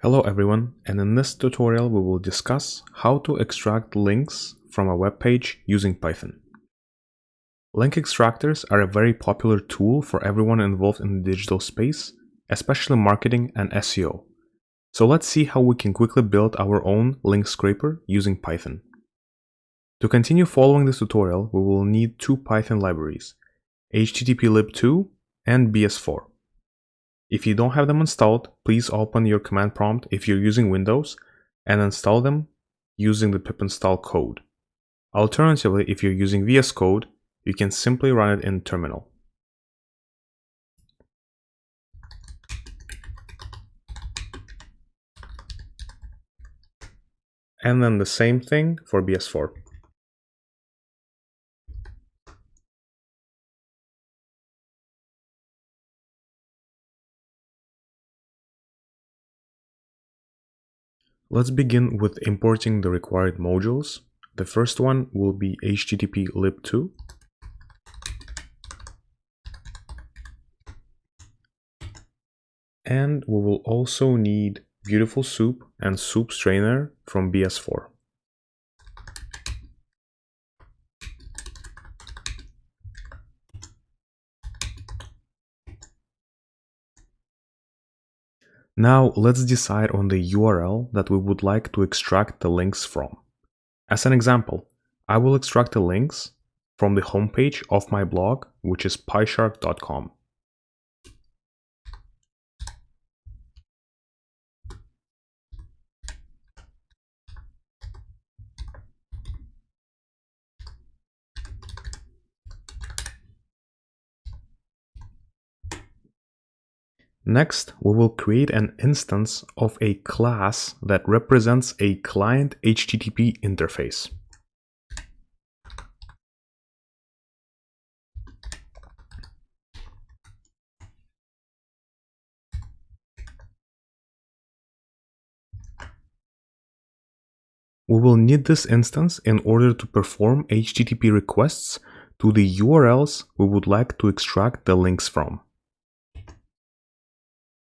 Hello everyone, and in this tutorial we will discuss how to extract links from a web page using Python. Link extractors are a very popular tool for everyone involved in the digital space, especially marketing and SEO. So let's see how we can quickly build our own link scraper using Python. To continue following this tutorial, we will need two Python libraries, httplib2 and bs4. If you don't have them installed, please open your command prompt if you're using Windows and install them using the pip install code. Alternatively, if you're using VS Code, you can simply run it in terminal. And then the same thing for bs4. Let's begin with importing the required modules. The first one will be httplib2. And we will also need Beautiful Soup and Soup Strainer from bs4. Now let's decide on the URL that we would like to extract the links from. As an example, I will extract the links from the homepage of my blog, which is pyshark.com. Next, we will create an instance of a class that represents a client HTTP interface. We will need this instance in order to perform HTTP requests to the URLs we would like to extract the links from.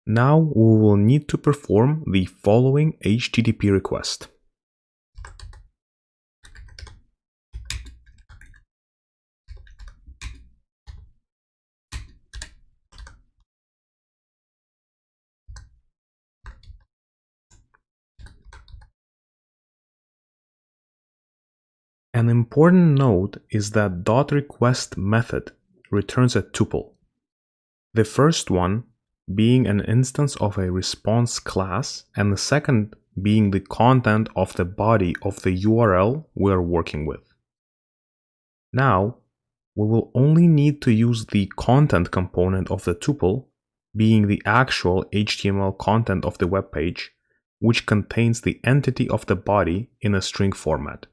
Now we will need to perform the following HTTP request. An important note is that .request method returns a tuple. The first one being an instance of a response class, and the second being the content of the body of the URL we are working with. Now, we will only need to use the content component of the tuple, being the actual HTML content of the web page, which contains the entity of the body in a string format,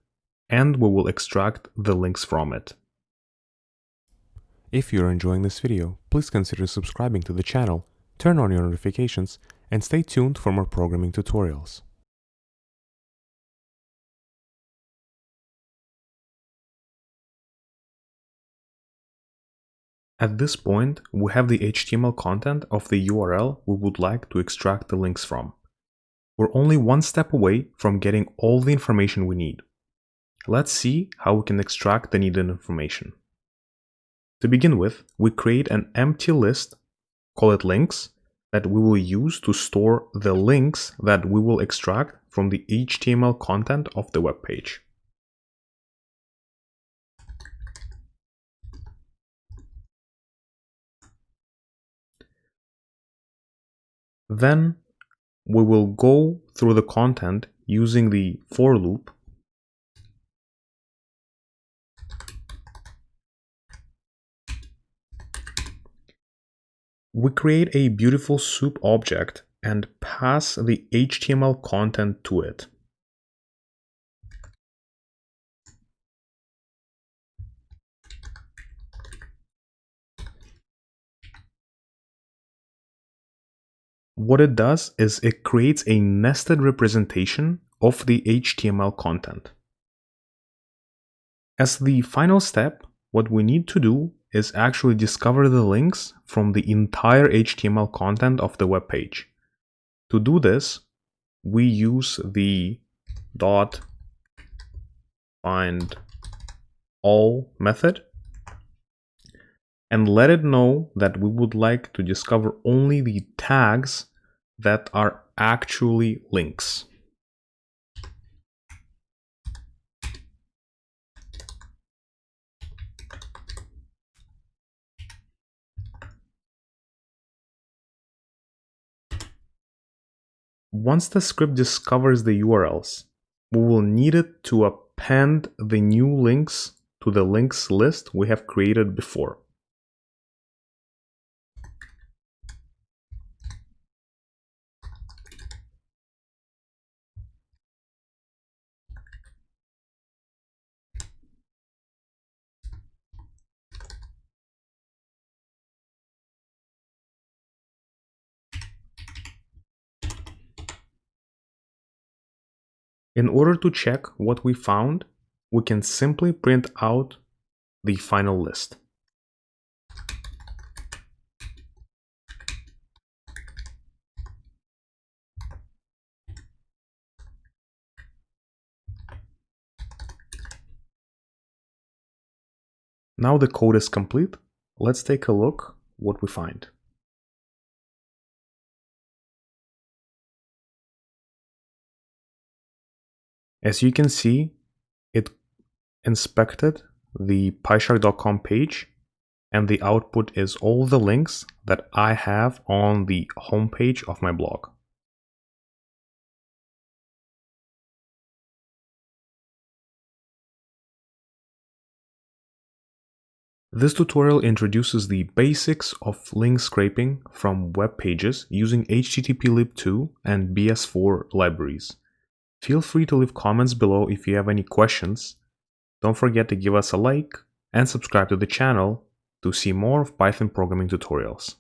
and we will extract the links from it. If you're enjoying this video, please consider subscribing to the channel, turn on your notifications, and stay tuned for more programming tutorials. At this point, we have the HTML content of the URL we would like to extract the links from. We're only one step away from getting all the information we need. Let's see how we can extract the needed information. To begin with, we create an empty list, call it links, that we will use to store the links that we will extract from the HTML content of the web page. Then we will go through the content using the for loop . We create a Beautiful Soup object and pass the HTML content to it. What it does is it creates a nested representation of the HTML content. As the final step, what we need to do is actually discover the links from the entire HTML content of the web page. To do this, we use the dot find all method and let it know that we would like to discover only the tags that are actually links. Once the script discovers the URLs, we will need it to append the new links to the links list we have created before. In order to check what we found, we can simply print out the final list. Now the code is complete. Let's take a look what we find. As you can see, it inspected the PyShark.com page, and the output is all the links that I have on the homepage of my blog. This tutorial introduces the basics of link scraping from web pages using HTTPlib2 and BS4 libraries. Feel free to leave comments below if you have any questions. Don't forget to give us a like and subscribe to the channel to see more of Python programming tutorials.